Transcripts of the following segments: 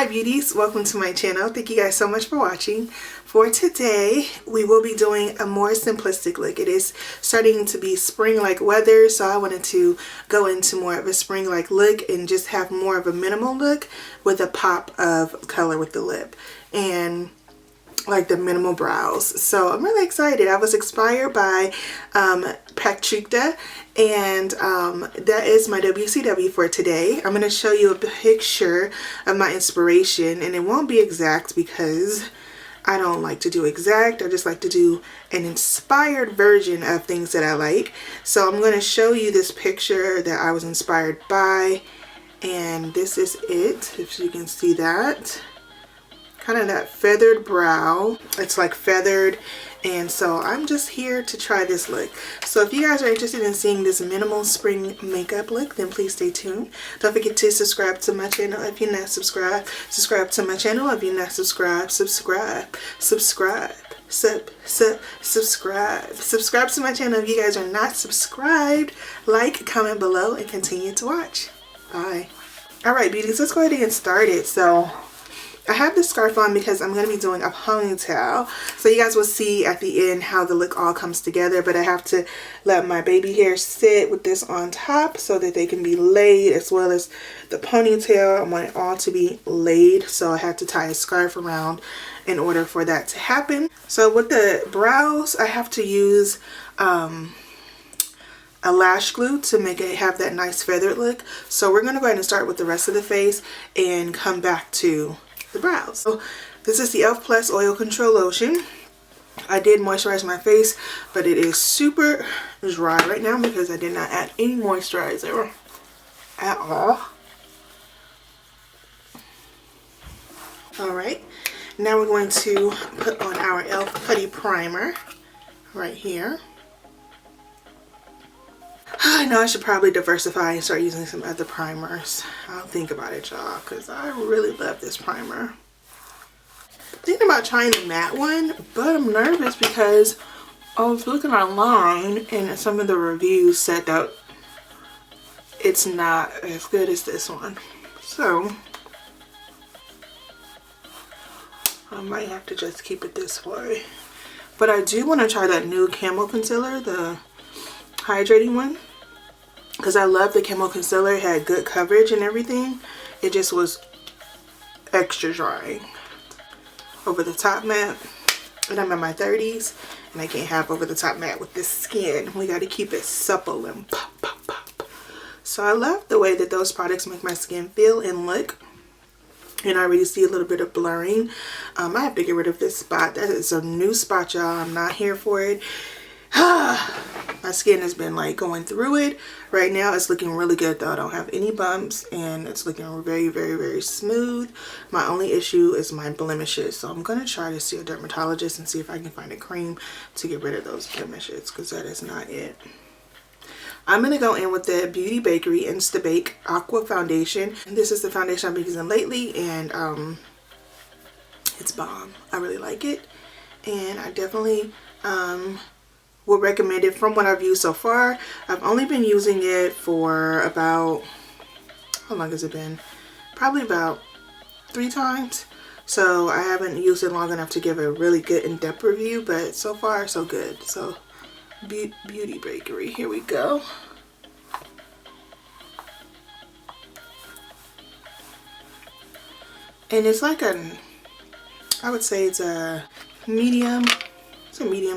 Hi beauties, welcome to my channel. Thank you guys so much for watching. For today, we will be doing a more simplistic look. It is starting to be spring-like weather, so I wanted to go into more of a spring-like look and just have more of a minimal look with a pop of color with the lip and like the minimal brows. So I'm really excited. I was inspired by Patricia, and that is my WCW for today. I'm going to show you a picture of my inspiration, and it won't be exact because I don't like to do exact. I just like to do an inspired version of things that I like. So I'm going to show you this picture that I was inspired by, and this is it, if you can see that. Kind of that feathered brow. It's like feathered, and so I'm just here to try this look. So if you guys are interested in seeing this minimal spring makeup look, then please stay tuned. Don't forget to subscribe to my channel if you're not subscribed. Subscribe to my channel if you're not subscribed. Subscribe to my channel if you guys are not subscribed. Like, comment below, and continue to watch. Bye. Alright beauties, let's go ahead and get started. So I have this scarf on because I'm going to be doing a ponytail. So you guys will see at the end how the look all comes together. But I have to let my baby hair sit with this on top so that they can be laid, as well as the ponytail. I want it all to be laid. So I had to tie a scarf around in order for that to happen. So with the brows, I have to use a lash glue to make it have that nice feathered look. So we're going to go ahead and start with the rest of the face and come back to the brows. So this is the e.l.f. Plus Oil Control Lotion. I did moisturize my face, but it is super dry right now because I did not add any moisturizer at all. Alright, now we're going to put on our e.l.f. Putty Primer right here. I know I should probably diversify and start using some other primers. I'll think about it, y'all, because I really love this primer. Thinking about trying the matte one, but I'm nervous because I was looking online and some of the reviews said that it's not as good as this one. So I might have to just keep it this way. But I do want to try that new Camo Concealer, the hydrating one, because I love the Camo Concealer. It had good coverage and everything. It just was extra drying. Over the top matte, and I'm in my 30s and I can't have over the top matte with this skin. We got to keep it supple and pop pop pop. So I love the way that those products make my skin feel and look. And I already see a little bit of blurring. I have to get rid of this spot. That is a new spot, y'all. I'm not here for it. My skin has been like going through it. Right now it's looking really good though. I don't have any bumps and it's looking very, very, very smooth. My only issue is my blemishes. So I'm going to try to see a dermatologist and see if I can find a cream to get rid of those blemishes, because that is not it. I'm going to go in with the Beauty Bakery Insta Bake Aqua Foundation. And this is the foundation I've been using lately, and it's bomb. I really like it, and I definitely would recommend it from what I've used so far. I've only been using it for about, how long has it been? Probably about 3 times. So I haven't used it long enough to give a really good in-depth review, but so far so good. So Beauty Bakery, here we go. And it's like I would say it's a medium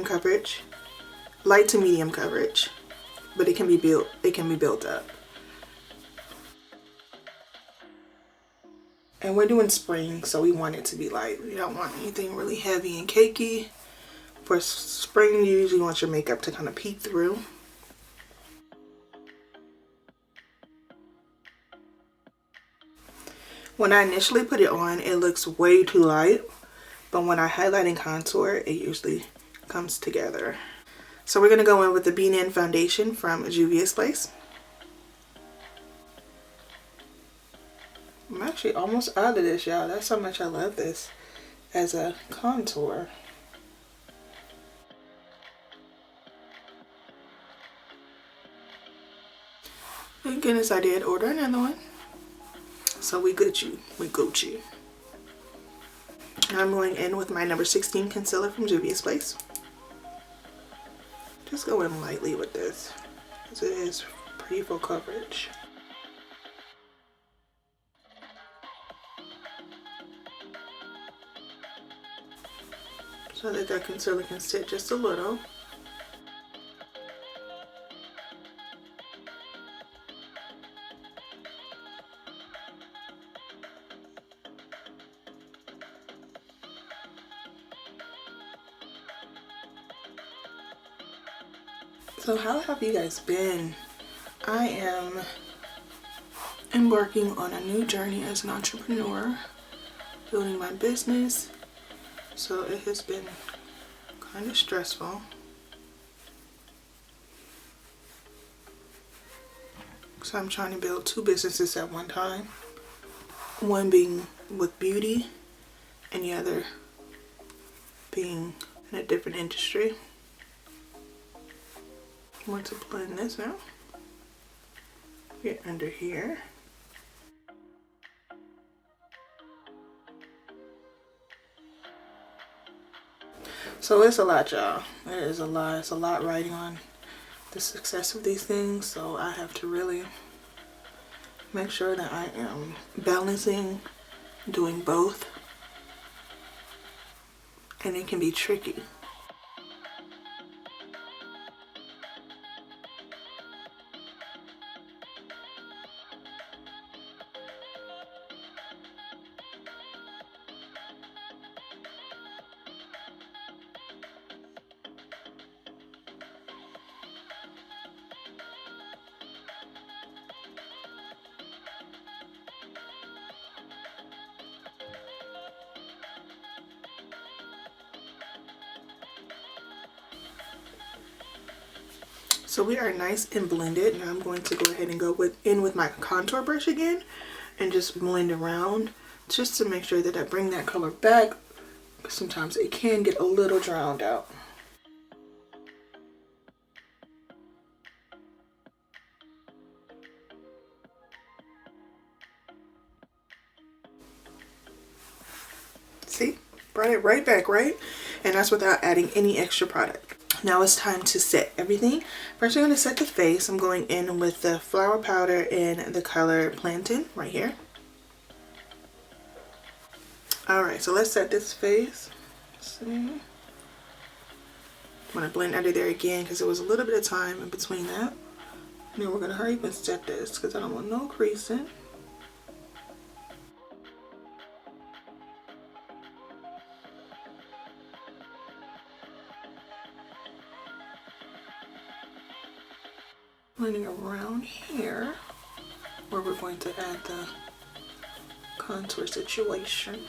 coverage. Light to medium coverage, but it can be built up. And we're doing spring, so we want it to be light. We don't want anything really heavy and cakey. For spring, you usually want your makeup to kind of peek through. When I initially put it on, it looks way too light, but when I highlight and contour, it usually comes together. So we're going to go in with the Bean-In Foundation from Juvia's Place. I'm actually almost out of this, y'all. That's how much I love this as a contour. Thank goodness I did order another one. So we Gucci. And I'm going in with my number 16 concealer from Juvia's Place. Just go in lightly with this, because it is pretty full coverage. So that that concealer can sit just a little. So how have you guys been? I am embarking on a new journey as an entrepreneur, building my business. So it has been kind of stressful. So I'm trying to build 2 businesses at one time. One being with beauty and the other being in a different industry. I want to blend this now. Get under here. So it's a lot, y'all. It is a lot. It's a lot riding on the success of these things. So I have to really make sure that I am balancing, doing both. And it can be tricky. So we are nice and blended. Now I'm going to go ahead and go in with my contour brush again and just blend around just to make sure that I bring that color back. Sometimes it can get a little drowned out. See? Brought it right back, right? And that's without adding any extra product. Now it's time to set everything. First, I'm going to set the face. I'm going in with the flower powder in the color Plantain right here. Alright, so let's set this face. See? I'm going to blend under there again because there was a little bit of time in between that. And then we're going to hurry up and set this because I don't want no creasing. Blending around here where we're going to add the contour situation.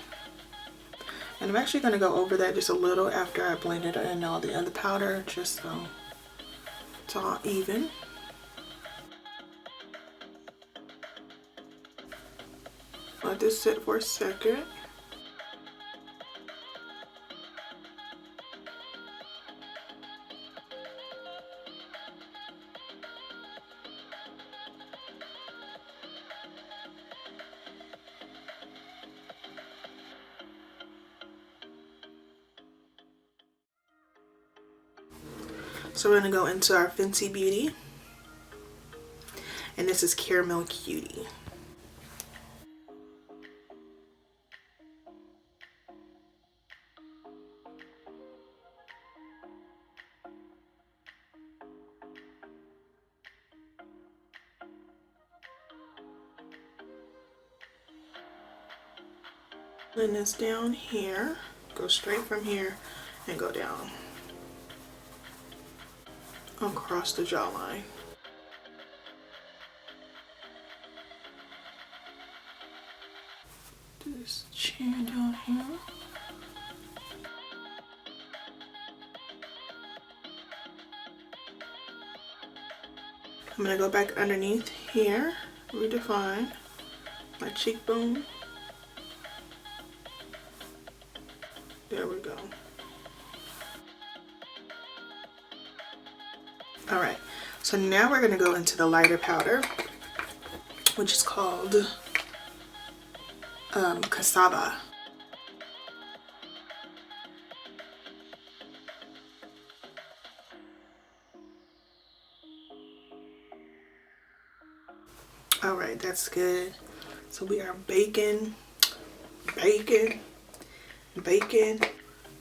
And I'm actually going to go over that just a little after I blended in all the other powder, just so it's all even. Let this sit for a second. So we're going to go into our Fenty Beauty, and this is Caramel Cutie. Blend this down here, go straight from here and go down across the jawline. Do this chin down here. I'm going to go back underneath here, redefine my cheekbone. There we go. Alright, so now we're going to go into the lighter powder, which is called Cassava. right, that's good. So we are baking.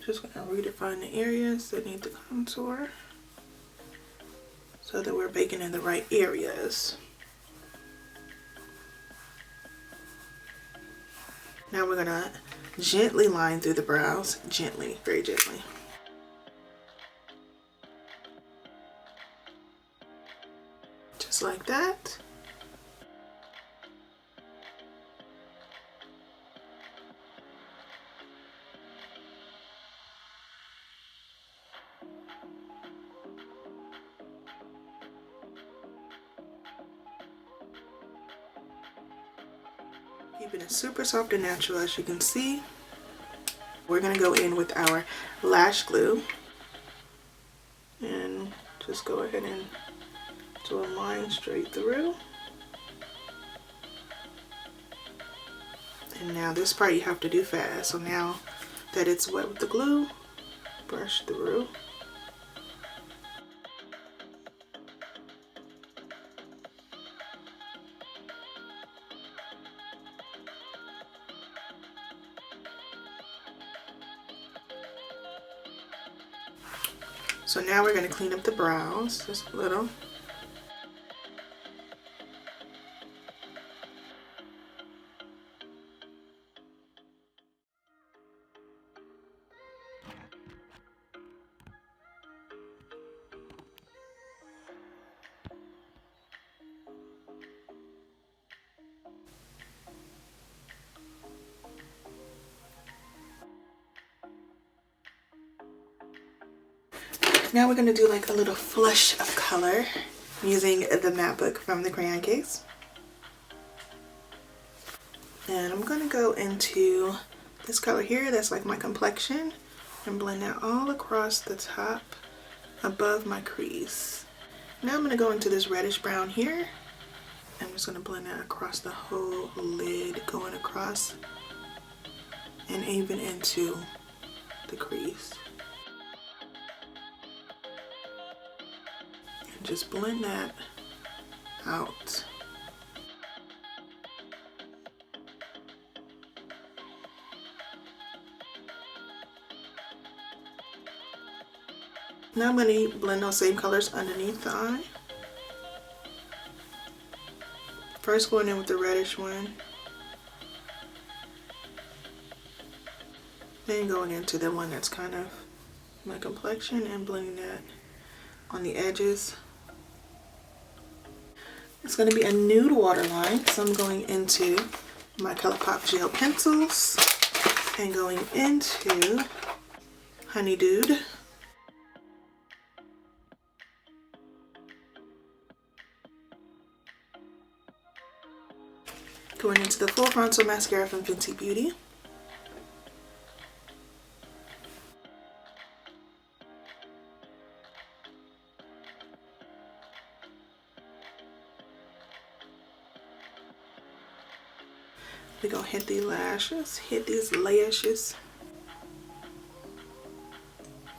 Just gonna redefine the areas that need the contour so that we're baking in the right areas. Now we're gonna gently line through the brows, gently, very gently. Just like that. Keeping it super soft and natural, as you can see. We're gonna go in with our lash glue and just go ahead and do a line straight through. And now this part you have to do fast. So now that it's wet with the glue, brush through. So now we're going to clean up the brows just a little. Now we're going to do like a little flush of color using the matte book from the crayon case. And I'm going to go into this color here that's like my complexion and blend that all across the top above my crease. Now I'm going to go into this reddish brown here. I'm just going to blend that across the whole lid, going across and even into the crease. And just blend that out. Now I'm going to blend those same colors underneath the eye. First going in with the reddish one. Then going into the one that's kind of my complexion and blending that on the edges. It's going to be a nude waterline, so I'm going into my ColourPop gel pencils and going into Honey Dude. Going into the Full Frontal Mascara from Fenty Beauty. We're going to hit these lashes.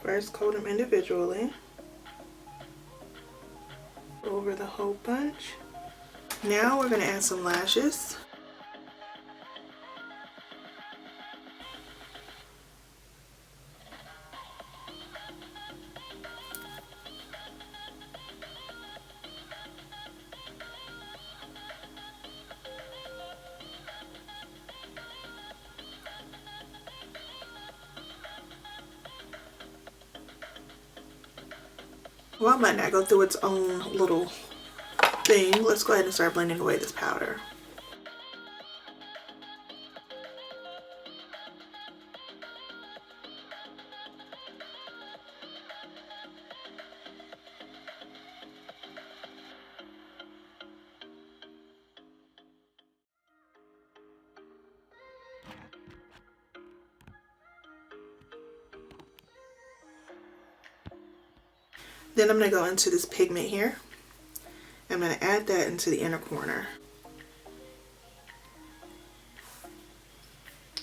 First coat them individually over the whole bunch. Now we're going to add some lashes. Well, I'm letting that go through its own little thing. Let's go ahead and start blending away this powder. Then I'm going to go into this pigment here. I'm going to add that into the inner corner.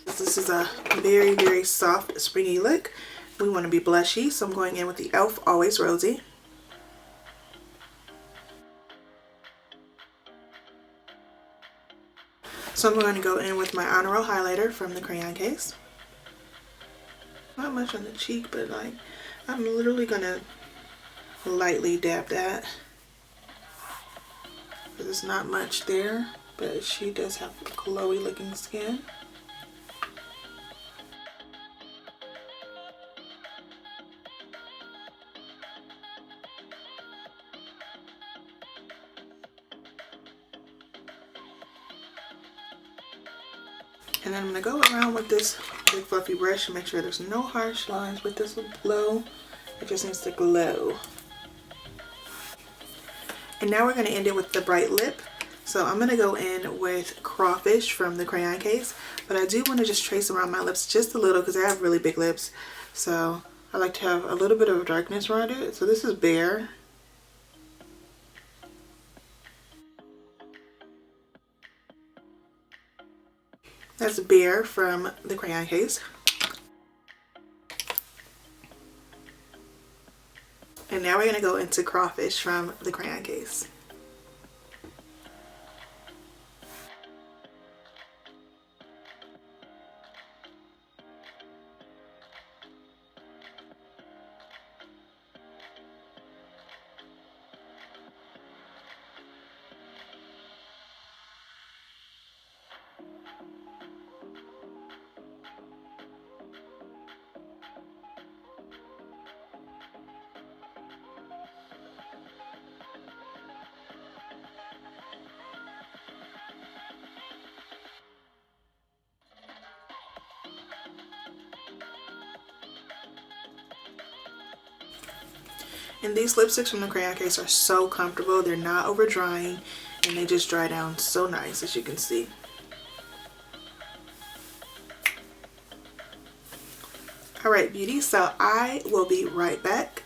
This is a very, very soft, springy look. We want to be blushy, so I'm going in with the e.l.f. Always Rosy. So I'm going to go in with my Honor Roll highlighter from the crayon case. Not much on the cheek, but like I'm literally gonna lightly dab that. There's not much there, but she does have glowy looking skin. And then I'm going to go around with this big fluffy brush and make sure there's no harsh lines with this glow. It just needs to glow. And now we're going to end it with the bright lip. So I'm going to go in with Crawfish from the crayon case. But I do want to just trace around my lips just a little because I have really big lips. So I like to have a little bit of darkness around it. So this is Bear. That's Bear from the crayon case. And now we're going to go into Crawfish from the crayon case. And these lipsticks from the crayon case are so comfortable. They're not over drying and they just dry down so nice, as you can see. Alright beauty, so I will be right back.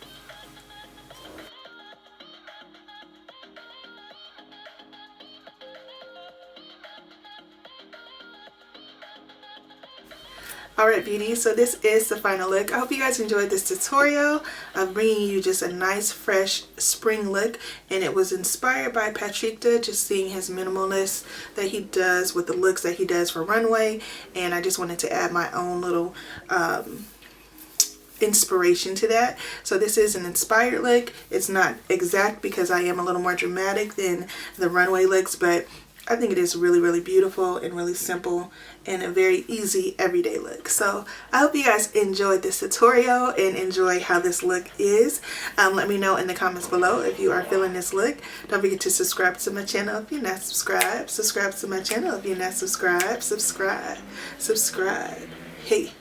Alright beauty, so this is the final look. I hope you guys enjoyed this tutorial of bringing you just a nice fresh spring look, and it was inspired by Patrickta, just seeing his minimalist that he does with the looks that he does for runway, and I just wanted to add my own little inspiration to that. So this is an inspired look. It's not exact because I am a little more dramatic than the runway looks, but I think it is really, really beautiful and really simple and a very easy everyday look. So I hope you guys enjoyed this tutorial and enjoy how this look is. Let me know in the comments below if you are feeling this look. Don't forget to subscribe to my channel if you're not subscribed. Subscribe to my channel if you're not subscribed. Subscribe. Hey,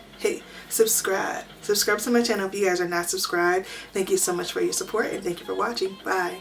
subscribe. Subscribe to my channel if you guys are not subscribed. Thank you so much for your support and thank you for watching. Bye.